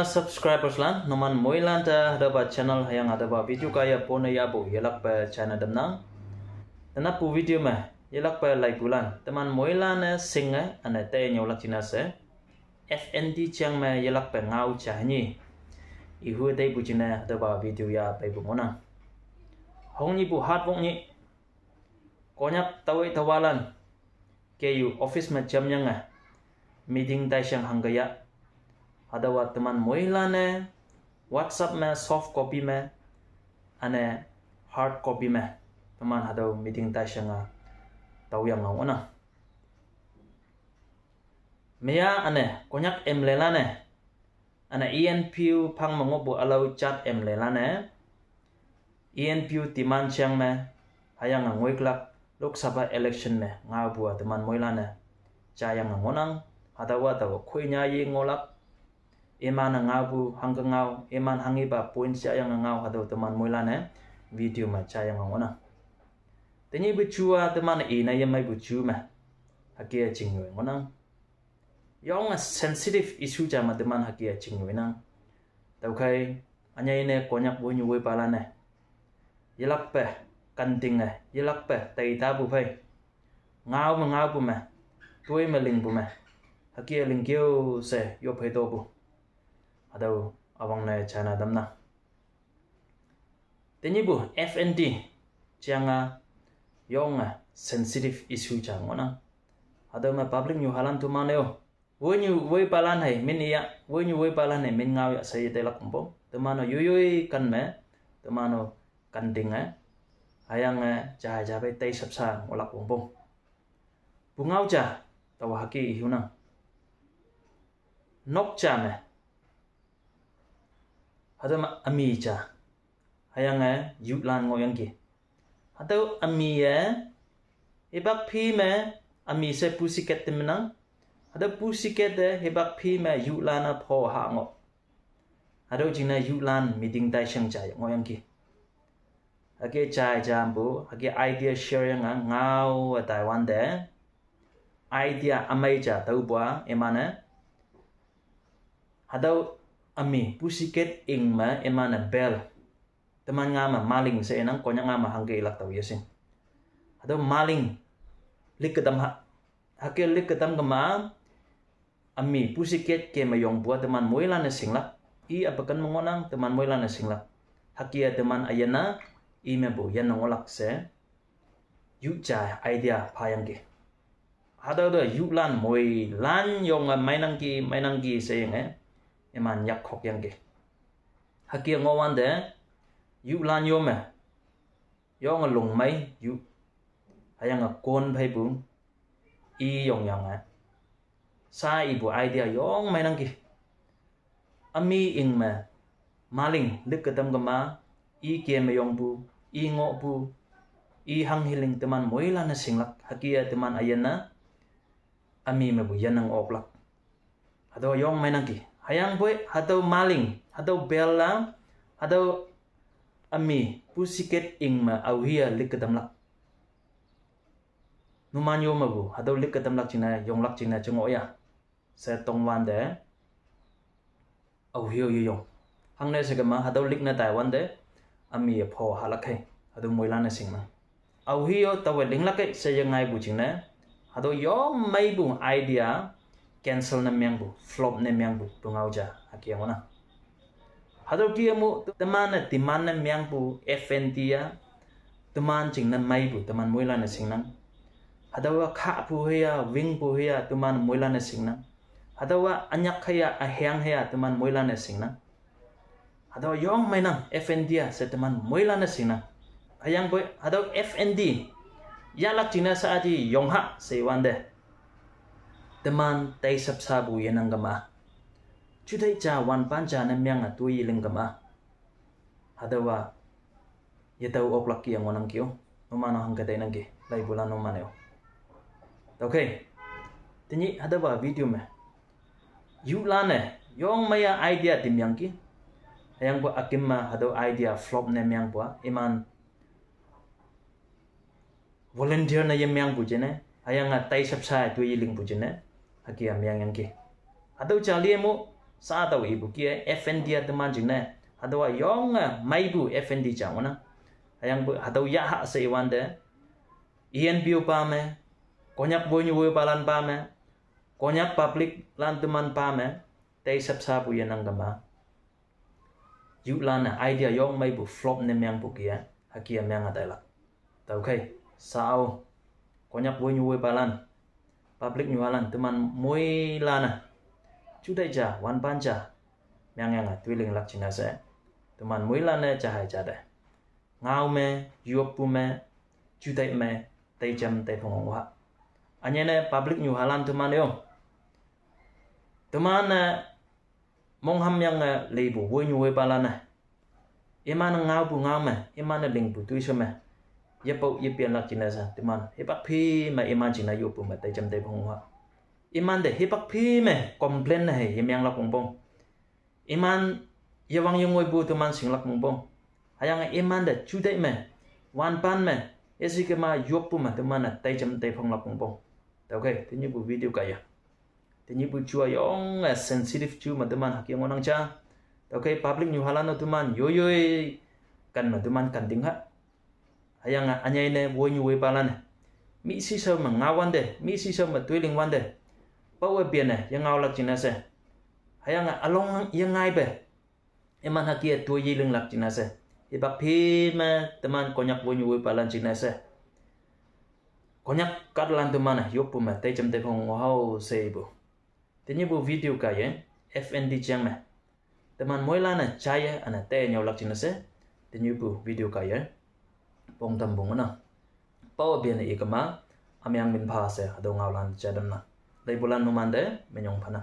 Yang subscribers lan noman moilan ta ada channel yang ada video kaya pona ya bu yelak pa channel damnang. Tana pu video mah yelak pa like bulan. Teman moilan singa ana te nyolak cina se. FND chang ma yelak pa ngau cha ni. Ihu dai bu cina ada video ya pa bu mona. Hong ni bu hat wong ni. Konyak tawai tawalan. Kayu office ma jam yang meeting tai syang hanggaya. Ada wa teman moila ne WhatsApp में soft copy में ane hard copy में teman ada meeting ta shanga tahu yang ngau na mea ane konyak emlela ne ane ENPU pang mengobu alau chat emlela ne ENPU timan chang me hayang ngoi klak Lok Sabha election me ngau bua teman moila ne cha yang ngonang ada wa tahu khoi nya yi ngolak Eman ngabu hangga ngau eman hangi ba point sia yang ngau hado teman moila ne video ma cha yang ngona tenyi bucua teman ina yang mai bucu ma hakia chingwe ngona yong a sensitive issue ja ma teman hakia chingwe nang tau kai anya ine konyak bo nyu we pala ne yelak pe kanting ne yelak pe tai ta bu phai ngau bu ma tuai ma ling bu ma hakia ling kêu se yo phai to bu Adau awang na China damna. Tenyi bu FND jangan yong sensitive issue jangan ona. Adau ma public nyu halan tu mana yo. Woi palan hai min iya woi palan hai min ngau ya saya telak kumpong. Temano yuyui kan me temano kanding hayang jahe jahe tei sapsa olak kumpong. Bungau ja tawa haki ihunang. Nok ja me Ada ami cha hayang yutlan ngoyang ki atau ami hebak phi me ami se pussycat temnang ada pussycat hebak phi me yutlan pho ha ngo ada jina yutlan meeting tai shang cha ngoyang ki age cha jambu age idea sharing ngau Taiwan de idea amai cha tau bua emana ada Ami pussycat ing ma emana bell teman ngama maling se enang konya ngama hangge ilak tau yasin ada maling lik ketam hakel lik ketam kema ami pussycat ke mayong buat teman moila na singla I apakan mengonang teman moila na singla hakia teman ayana I mebo yan ngolak se yuca idea payang ke ada yulan moilan yong mainang ki se yang eman yak khok yang ke hakia ngowan de yu lan yo me yo nga lung mai yu hayang kon phai bu I yong yang sa ibu idea yong mai nang ki ami ing me maling lik ketam gama I ke me yong bu I ngo bu I hang hiling teman moila na singlak hakia teman ayana ami me bu yanang oplak ado yong mai nang ki hayang boy atau maling atau bella atau ami pussycat ing ma awhia lik ketamlak numanyo mabu atau lik ketamlak cina yonglak cina cungo ya saya tongwan de awhio yong hangne segama atau lik na Taiwan de ami pho halakai atau moilana singma awhio tawe linglak saya ngai bu cina atau yo mai bu idea cancel na miyang bu flop na miyang bu tungau ja hakia ngona hado kia mu teman na timan na miyang bu FND ya teman jing na mai bu teman moila na singnang hado wa kha bu heya wing bu heya teman moila na singnang hado wa anyak heya ahyang heya teman moila na singnang hado yong mai nang FND ya sa teman moila na singnang hayang boy hado FND yalak jina sa aji yong ha seiwande teman tai sapsa bu yanang gama chudai cha wan pan cha na myang tu yiling gama hadawa yatau oplak yang wanang kyo nomano hang kadai nangge lai bulan nomano okay tinyi hadawa video me yulane yong maya idea timyang ki hayang bu akimma hadaw idea flop na myang bu iman volunteer na yemyang bu jene hayang tai sapsa tu yiling bu jene hakia myang yang ki atau cali emo sa tau ibu kia FND teman jina hadawa yong maibu FND jangan ayang hadau ya hak seiwande ian biu pame konyak bonyu we palan pame konyak public lan teman pame tei sapsa bu yanang gama lana idea yong maibu flop ne myang bu kia hakia myang atala tau kai sao konyak bonyu we palan public nyualan teman moi lana chudai ja wan panja myang yang twiling lak china se teman moi lana jahai jada ngau me yuop pu me chudai me tei jam tei phong wa anyane public nyualan teman yo teman mong ham yang leibu wo nyu we palana imana ngau bu ngau me imana ling bu tui so me ye pau ye pian lak china sa teman he pak phi ma iman china yuop pu me tei jam tei phong wa iman de he pak phi me complain na he yem yang lak pong pong iman ye wang yung we bu teman sing lak pong pong hayang iman de chudai me wan pan me esi ke ma yuop pu ma teman tei jam tei phong lak pong pong okay tinyu bu video kaya tinyu bu chua yong sensitive chu ma teman hak yang onang cha okay public nyu halan no teman yo kan ma teman kan ding ha hayang anyai ne wo nyu we palan mi si so ma ngawan de mi si so ma twiling wan de pawe pian ne yang ngau lak china se hayang along yang ngai be eman hakia tu yi leng lak china se ibak phi ma teman konyak wo nyu we palan china se konyak kadlan teman yop ma tei jam tei phong wow seibu tinyu bu video kaya FND chang ma teman moi lana chaya ana te nyau lak china se tinyu bu video kaya pong tam bung na paw bian ikama amyang min pha se ado ngau lan chadam na dai bulan numande menyong phana